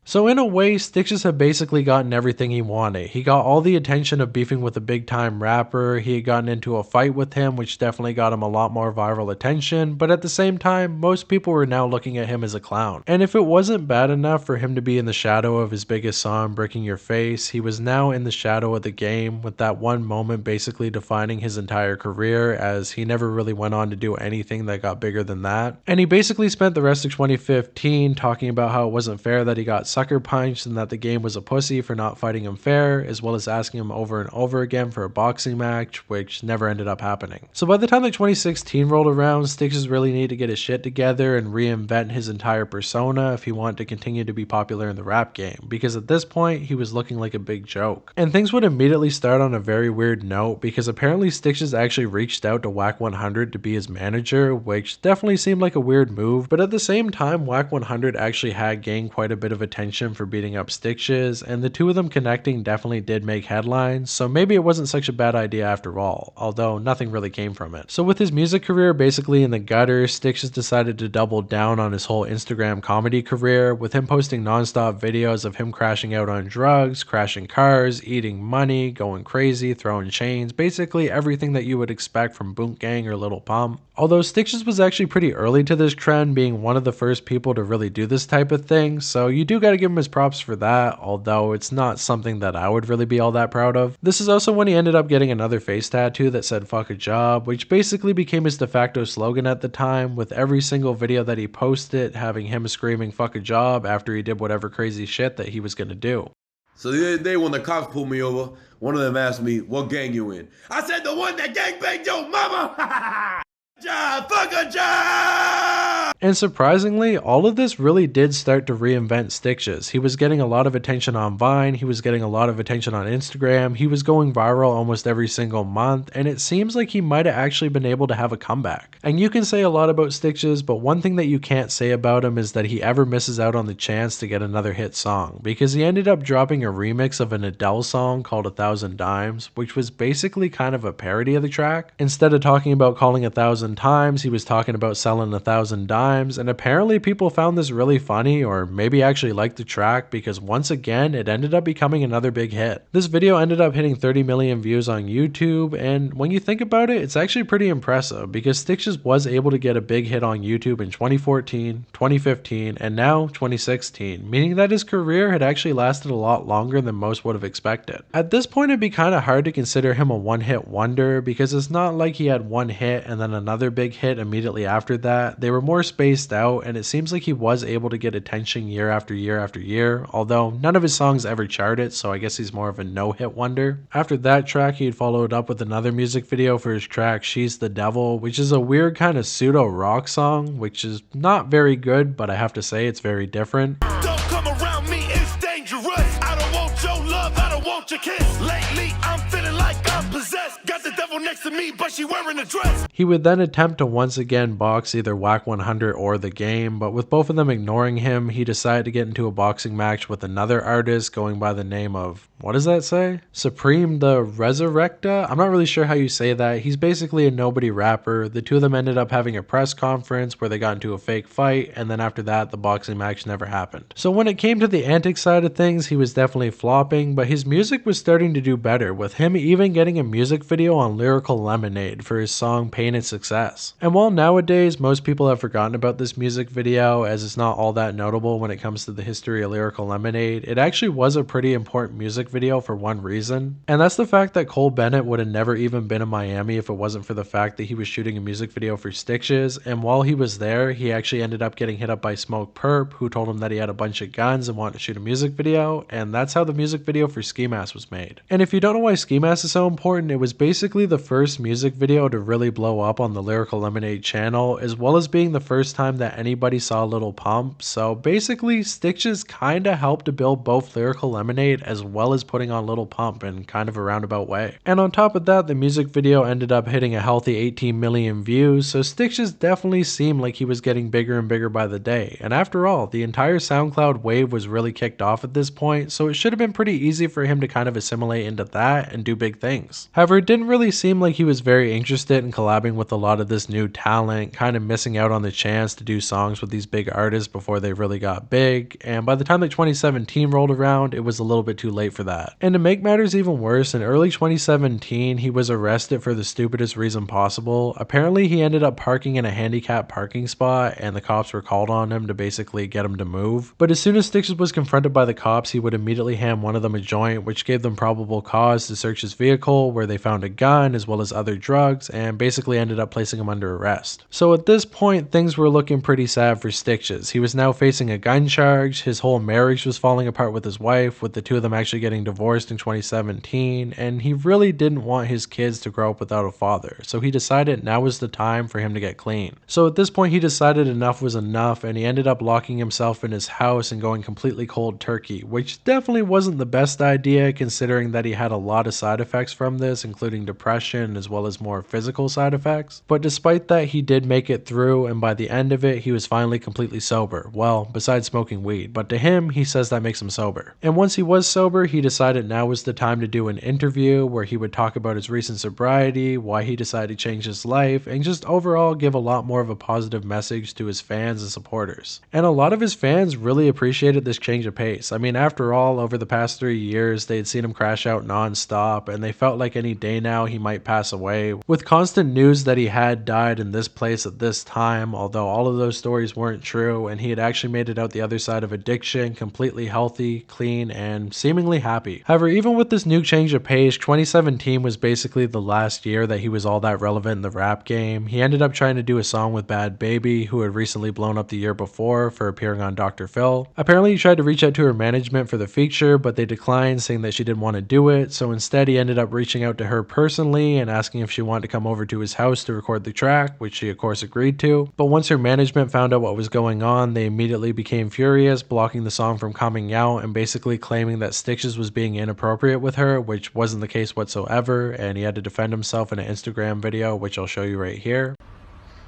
So in a way, Stitches had basically gotten everything he wanted. He got all the attention of beefing with a big time rapper, he had gotten into a fight with him, which definitely got him a lot more viral attention, but at the same time, most people were now looking at him as a clown. And if it wasn't bad enough for him to be in the shadow of his biggest song, Breaking Your Face, he was now in the shadow of the game, with that one moment basically defining his entire career, as he never really went on to do anything that got bigger than that. And he basically spent the rest of 2015 talking about how it wasn't fair that he got sucker punched and that the game was a pussy for not fighting him fair, as well as asking him over and over again for a boxing match, which never ended up happening. So by the time that 2016 rolled around, Stitches really needed to get his shit together and reinvent his entire persona if he wanted to continue to be popular in the rap game, because at this point he was looking like a big joke. And things would immediately start on a very weird note, because apparently Stitches actually reached out to Whack 100 to be his manager, which definitely seemed like a weird move, but at the same time Whack 100 actually had gained quite a bit of attention for beating up Stitches, and the two of them connecting definitely did make headlines, so maybe it wasn't such a bad idea after all, although nothing really came from it. So with his music career basically in the gutter, Stitches decided to double down on his whole Instagram comedy career, with him posting non-stop videos of him crashing out on drugs, crashing cars, eating money, going crazy, throwing chains, basically everything that you would expect from Boot Gang or Lil Pump. Although Stitches was actually pretty early to this trend, being one of the first people to really do this type of thing, so you do gotta give him his props for that, although it's not something that I would really be all that proud of. This is also when he ended up getting another face tattoo that said "fuck a job," which basically became his de facto slogan at the time, with every single video that he posted having him screaming "fuck a job" after he did whatever crazy shit that he was gonna do. So the other day when the cops pulled me over, one of them asked me, what gang you in? I said, the one that gangbanged your mama! Job, fuck a job! And surprisingly, all of this really did start to reinvent Stitches. He was getting a lot of attention on Vine, he was getting a lot of attention on Instagram, he was going viral almost every single month, and it seems like he might have actually been able to have a comeback. And you can say a lot about Stitches, but one thing that you can't say about him is that he ever misses out on the chance to get another hit song, because he ended up dropping a remix of an Adele song called 1,000 Dimes, which was basically kind of a parody of the track. Instead of talking about calling 1,000 times, he was talking about selling 1,000 dimes, and apparently people found this really funny, or maybe actually liked the track, because once again it ended up becoming another big hit. This video ended up hitting 30 million views on YouTube, and when you think about it, it's actually pretty impressive, because Stitches was able to get a big hit on YouTube in 2014, 2015, and now 2016, meaning that his career had actually lasted a lot longer than most would have expected. At this point it'd be kind of hard to consider him a one-hit wonder, because it's not like he had one hit and then another big hit immediately after that. They were more spaced out, and it seems like he was able to get attention year after year after year, although none of his songs ever charted, so I guess he's more of a no-hit wonder. After that track, he had followed up with another music video for his track She's the Devil, which is a weird kind of pseudo-rock song, which is not very good, but I have to say it's very different. Don't come around me, it's dangerous. I don't want your love, I don't want your kiss. Lately, I'm feeling like I'm possessed. Got the devil next to me, but she wearing a dress. He would then attempt to once again box either Whack 100 or The Game, but with both of them ignoring him, he decided to get into a boxing match with another artist going by the name of, what does that say? Supreme the Resurrecta? I'm not really sure how you say that. He's basically a nobody rapper. The two of them ended up having a press conference where they got into a fake fight, and then after that, the boxing match never happened. So when it came to the antics side of things, he was definitely flopping, but his music was starting to do better, with him even getting a music video on Lyrical Lemonade for his song Pain and Success. And while nowadays most people have forgotten about this music video as it's not all that notable when it comes to the history of Lyrical Lemonade, it actually was a pretty important music video for one reason, and that's the fact that Cole Bennett would have never even been in Miami if it wasn't for the fact that he was shooting a music video for Stitches, and while he was there, he actually ended up getting hit up by Smoke Perp, who told him that he had a bunch of guns and wanted to shoot a music video, and that's how the music video for Ski Mask was made. And if you don't know why Ski Mask is so important, it was basically the first music video to really blow up on the Lyrical Lemonade channel, as well as being the first time that anybody saw Lil Pump, so basically Stitches kinda helped to build both Lyrical Lemonade as well as putting on Lil Pump in kind of a roundabout way. And on top of that, the music video ended up hitting a healthy 18 million views, so Stitches definitely seemed like he was getting bigger and bigger by the day. And after all, the entire SoundCloud wave was really kicked off at this point, so it should have been pretty easy for him to kind of assimilate into that and do big things. However, it didn't really seem like he was very interested in collabing with a lot of this new talent, kind of missing out on the chance to do songs with these big artists before they really got big, and by the time that 2017 rolled around, it was a little bit too late for that. And to make matters even worse, in early 2017, he was arrested for the stupidest reason possible. Apparently, he ended up parking in a handicapped parking spot, and the cops were called on him to basically get him to move. But as soon as Stitches was confronted by the cops, he would immediately hand one of them a joint, which gave them probable cause to search his vehicle, where they found a gun as well as other drugs, and basically ended up placing him under arrest. So at this point, things were looking pretty sad for Stitches. He was now facing a gun charge, his whole marriage was falling apart with his wife, with the two of them actually getting divorced in 2017, and he really didn't want his kids to grow up without a father, so he decided now was the time for him to get clean. So at this point, he decided enough was enough, and he ended up locking himself in his house and going completely cold turkey, which definitely wasn't the best idea considering that he had a lot of side effects from this, including depression as well as more physical side effects. But despite that, he did make it through, and by the end of it, he was finally completely sober. Well, besides smoking weed, but to him, he says that makes him sober. And once he was sober, he decided now was the time to do an interview where he would talk about his recent sobriety, why he decided to change his life, and just overall give a lot more of a positive message to his fans and supporters. And a lot of his fans really appreciated this change of pace. I mean, after all, over the past 3 years, they had seen him crash out non-stop, and they felt like any day now he might pass away, with constant news that he had died in this place at this time, although all of those stories weren't true, and he had actually made it out the other side of addiction, completely healthy, clean, and seemingly happy. However, even with this new change of pace, 2017 was basically the last year that he was all that relevant in the rap game. He ended up trying to do a song with Bad Baby, who had recently blown up the year before for appearing on Dr. Phil. Apparently, he tried to reach out to her management for the feature, but they declined, saying that she didn't want to do it, so instead he ended up reaching out to her personally and asking if she wanted to come over to his house to record the track, which she of course agreed to. But once her management found out what was going on, they immediately became furious, blocking the song from coming out and basically claiming that Stitches was being inappropriate with her, which wasn't the case whatsoever, and he had to defend himself in an Instagram video, which I'll show you right here.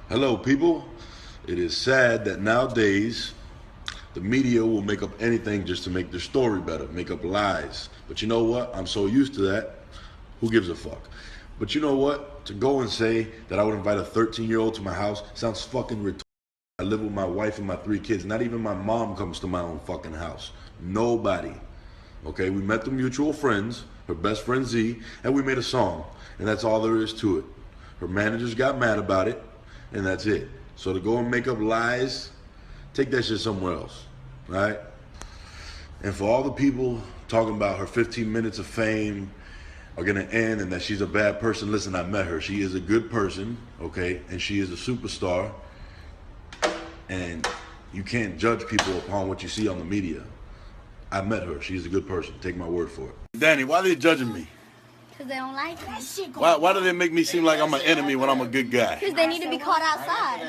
Hello, people. It is sad that nowadays the media will make up anything just to make their story better, make up lies. But you know what? I'm so used to that. Who gives a fuck? But you know what? To go and say that I would invite a 13-year-old to my house sounds fucking retarded. I live with my wife and my 3 kids. Not even my mom comes to my own fucking house. Nobody. Okay, we met the mutual friends, her best friend Z, and we made a song. And that's all there is to it. Her managers got mad about it, and that's it. So to go and make up lies, take that shit somewhere else, right? And for all the people talking about her 15 minutes of fame are gonna end and that she's a bad person, listen, I met her. She is a good person, okay? And she is a superstar. And you can't judge people upon what you see on the media. I met her. She's a good person. Take my word for it. Danny, why are they judging me? Because they don't like me. Why do they make me seem like I'm an enemy when I'm a good guy? Because they need to be caught outside.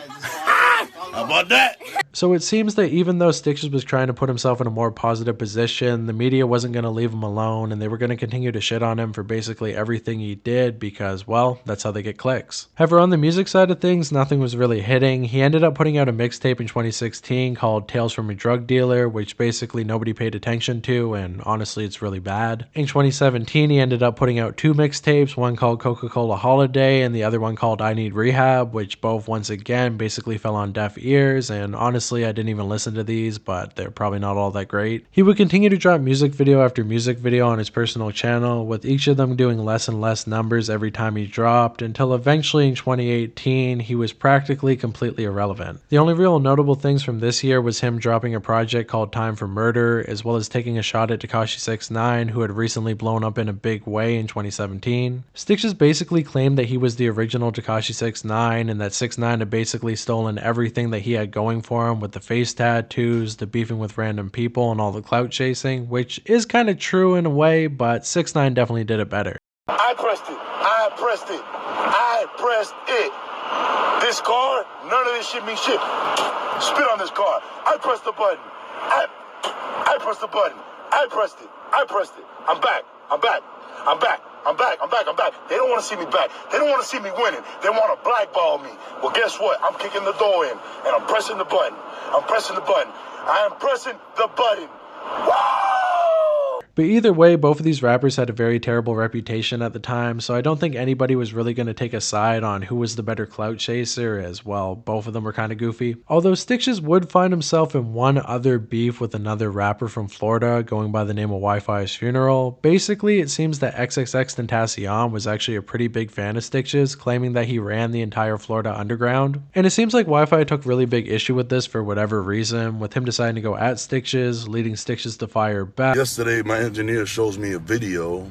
How about that? So it seems that even though Stitches was trying to put himself in a more positive position, the media wasn't going to leave him alone, and they were going to continue to shit on him for basically everything he did because, well, that's how they get clicks. However, on the music side of things, nothing was really hitting. He ended up putting out a mixtape in 2016 called Tales from a Drug Dealer, which basically nobody paid attention to, and honestly, it's really bad. In 2017, he ended up putting out 2 mixtapes, one called Coca-Cola Holiday and the other one called I Need Rehab, which both once again basically fell on deaf ears, and honestly, I didn't even listen to these, but they're probably not all that great. He would continue to drop music video after music video on his personal channel, with each of them doing less and less numbers every time he dropped, until eventually in 2018, he was practically completely irrelevant. The only real notable things from this year was him dropping a project called Time for Murder, as well as taking a shot at Tekashi 6ix9ine, who had recently blown up in a big way in 2017. Stitches basically claimed that he was the original Tekashi 6ix9ine, and that 6ix9ine had basically stolen everything that he had going for him with the face tattoos, the beefing with random people, and all the clout chasing, which is kind of true in a way, but 6ix9ine definitely did it better. I pressed it. I pressed it. I pressed it. This car, none of this shit means shit. Spit on this car. I pressed the button. I pressed the button. I pressed it. I pressed it. I'm back. I'm back. I'm back. I'm back. I'm back. I'm back. They don't want to see me back. They don't want to see me winning. They want to blackball me. Well, guess what? I'm kicking the door in, and I'm pressing the button. I'm pressing the button. I am pressing the button. Woo! But either way, both of these rappers had a very terrible reputation at the time, so I don't think anybody was really going to take a side on who was the better clout chaser, as well, both of them were kind of goofy. Although Stitches would find himself in one other beef with another rapper from Florida going by the name of Wi-Fi's Funeral. Basically, it seems that XXXTentacion was actually a pretty big fan of Stitches, claiming that he ran the entire Florida underground. And it seems like Wi-Fi took really big issue with this for whatever reason, with him deciding to go at Stitches, leading Stitches to fire back. Yesterday, my engineer shows me a video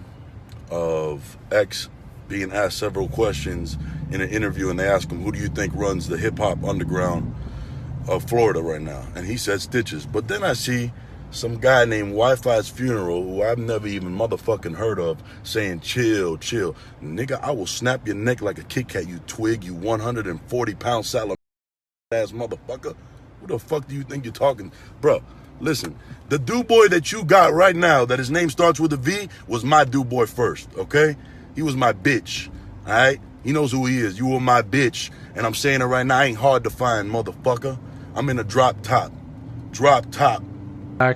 of X being asked several questions in an interview, and they ask him, who do you think runs the hip-hop underground of Florida right now? And he said Stitches. But then I see some guy named Wi-Fi's Funeral, who I've never even motherfucking heard of, saying chill, chill. Nigga, I will snap your neck like a Kit Kat, you twig, you 140-pound salad ass motherfucker. Who the fuck do you think you're talking? Bruh, listen, the do-boy that you got right now, that his name starts with a V, was my do-boy first, okay? He was my bitch, all right? He knows who he is. You were my bitch, and I'm saying it right now, I ain't hard to find, motherfucker. I'm in a drop top. Drop top.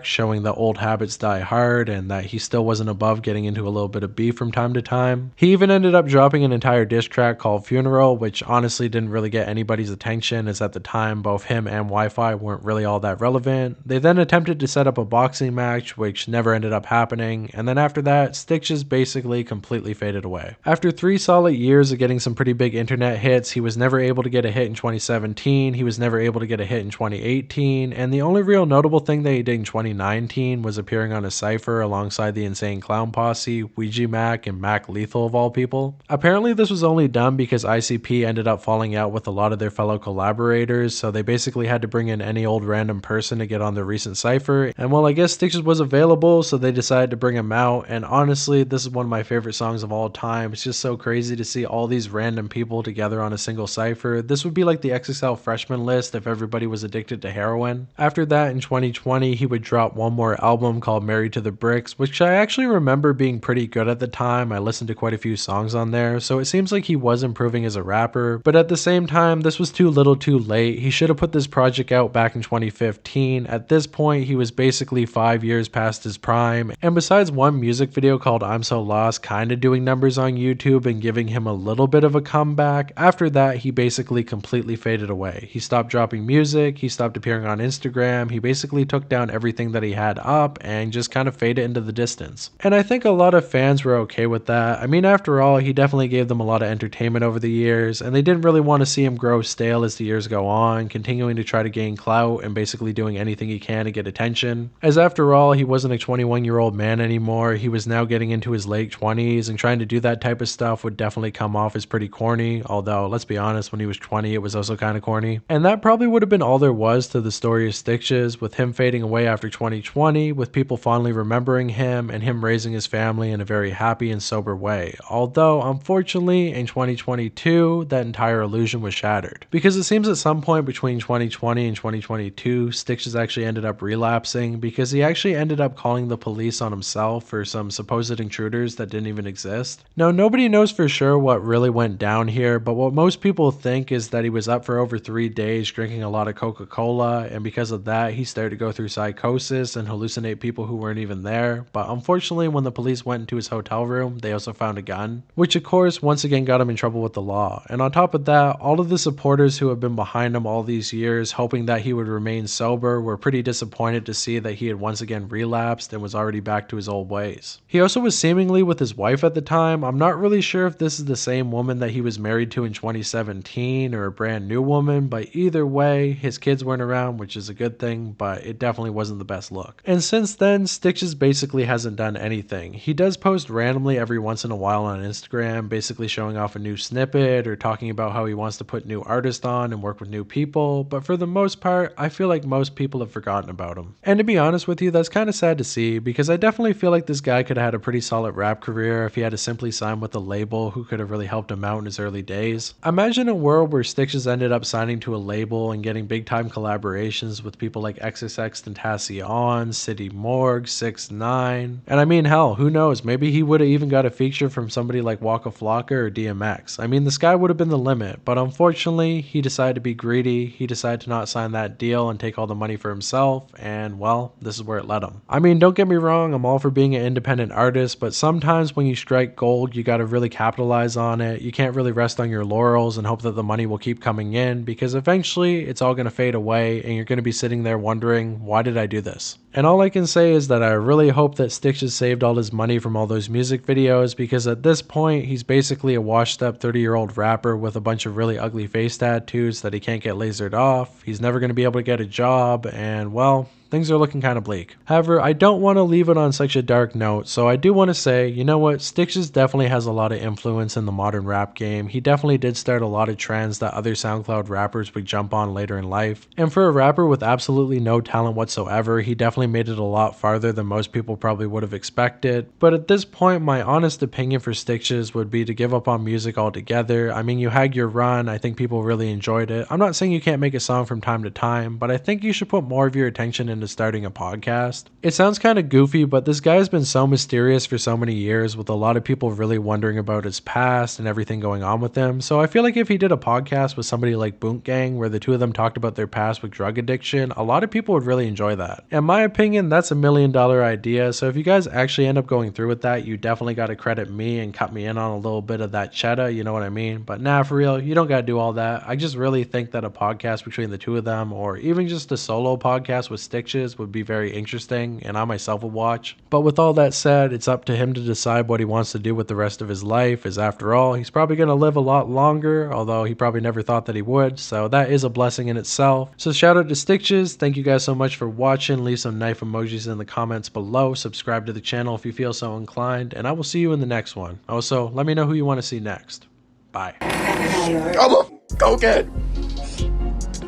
Showing that old habits die hard and that he still wasn't above getting into a little bit of beef from time to time. He even ended up dropping an entire diss track called Funeral, which honestly didn't really get anybody's attention, as at the time both him and Wi-Fi weren't really all that relevant. They then attempted to set up a boxing match, which never ended up happening, and then after that, Stitches basically completely faded away. After 3 solid years of getting some pretty big internet hits, he was never able to get a hit in 2017, he was never able to get a hit in 2018, and the only real notable thing that he did in 2019 was appearing on a cypher alongside the Insane Clown Posse, Ouija Mac, and Mac Lethal of all people. Apparently this was only done because ICP ended up falling out with a lot of their fellow collaborators, so they basically had to bring in any old random person to get on the recent cypher, and well, I guess Stitches was available, so they decided to bring him out, and honestly, this is one of my favorite songs of all time. It's just so crazy to see all these random people together on a single cypher. This would be like the XXL freshman list if everybody was addicted to heroin. After that, in 2020, he would drop one more album called Married to the Bricks, which I actually remember being pretty good at the time. I listened to quite a few songs on there, so it seems like he was improving as a rapper, but at the same time, this was too little too late. He should have put this project out back in 2015. At this point, he was basically 5 years past his prime, and besides one music video called I'm So Lost kinda doing numbers on YouTube and giving him a little bit of a comeback, after that, he basically completely faded away. He stopped dropping music, he stopped appearing on Instagram, he basically took down everything that he had up and just kind of faded into the distance. And I think a lot of fans were okay with that. I mean, after all, he definitely gave them a lot of entertainment over the years, and they didn't really want to see him grow stale as the years go on, continuing to try to gain clout and basically doing anything he can to get attention. As after all, he wasn't a 21-year-old man anymore, he was now getting into his late 20s, and trying to do that type of stuff would definitely come off as pretty corny, although let's be honest, when he was 20 it was also kind of corny. And that probably would have been all there was to the story of Stitches, with him fading away after after 2020, with people fondly remembering him and him raising his family in a very happy and sober way. Although, unfortunately, in 2022, that entire illusion was shattered. Because it seems at some point between 2020 and 2022, Stitches actually ended up relapsing because he actually ended up calling the police on himself for some supposed intruders that didn't even exist. Now, nobody knows for sure what really went down here, but what most people think is that he was up for over 3 days drinking a lot of Coca-Cola, and because of that, he started to go through psychosis and hallucinate people who weren't even there. But unfortunately, when the police went into his hotel room, they also found a gun, which of course once again got him in trouble with the law. And on top of that, all of the supporters who have been behind him all these years, hoping that he would remain sober, were pretty disappointed to see that he had once again relapsed and was already back to his old ways. He also was seemingly with his wife at the time. I'm not really sure if this is the same woman that he was married to in 2017 or a brand new woman, but either way, his kids weren't around, which is a good thing, but it definitely wasn't the best look. And since then, Stitches basically hasn't done anything. He does post randomly every once in a while on Instagram, basically showing off a new snippet or talking about how he wants to put new artists on and work with new people, but for the most part, I feel like most people have forgotten about him. And to be honest with you, that's kind of sad to see, because I definitely feel like this guy could have had a pretty solid rap career if he had to simply sign with a label who could have really helped him out in his early days. Imagine a world where Stitches ended up signing to a label and getting big time collaborations with people like XXXTentacion, City Morgue, 6ix9ine, and I mean hell, who knows, maybe he would have even got a feature from somebody like Waka Flocka or DMX. I mean, the sky would have been the limit, but unfortunately, he decided to be greedy. He decided to not sign that deal and take all the money for himself, and well, this is where it led him. I mean, don't get me wrong, I'm all for being an independent artist, but sometimes when you strike gold, you gotta really capitalize on it. You can't really rest on your laurels and hope that the money will keep coming in, because eventually it's all gonna fade away and you're gonna be sitting there wondering, why did I do this? And all I can say is that I really hope that Stitches saved all his money from all those music videos, because at this point, he's basically a washed up 30-year-old rapper with a bunch of really ugly face tattoos that he can't get lasered off. He's never going to be able to get a job, and well, things are looking kind of bleak. However, I don't want to leave it on such a dark note, so I do want to say, you know what, Stitches definitely has a lot of influence in the modern rap game. He definitely did start a lot of trends that other SoundCloud rappers would jump on later in life. And for a rapper with absolutely no talent whatsoever, he definitely made it a lot farther than most people probably would have expected. But at this point, my honest opinion for Stitches would be to give up on music altogether. I mean, you had your run, I think people really enjoyed it. I'm not saying you can't make a song from time to time, but I think you should put more of your attention into starting a podcast. It sounds kind of goofy, but this guy has been so mysterious for so many years, with a lot of people really wondering about his past and everything going on with him. So I feel like if he did a podcast with somebody like Boont Gang, where the two of them talked about their past with drug addiction, a lot of people would really enjoy that. In my opinion, that's $1 million idea. So if you guys actually end up going through with that, you definitely got to credit me and cut me in on a little bit of that cheddar, you know what I mean? But nah, for real, you don't got to do all that. I just really think that a podcast between the two of them, or even just a solo podcast with Stitches, would be very interesting, and I myself would watch. But with all that said, it's up to him to decide what he wants to do with the rest of his life, as after all, he's probably going to live a lot longer, although he probably never thought that he would, so that is a blessing in itself. So shout out to Stitches, thank you guys so much for watching, leave some knife emojis in the comments below, subscribe to the channel if you feel so inclined, and I will see you in the next one. Also, let me know who you want to see next. Bye. I'm a cokehead.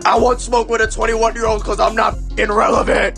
I won't smoke with a 21-year-old because I'm not irrelevant.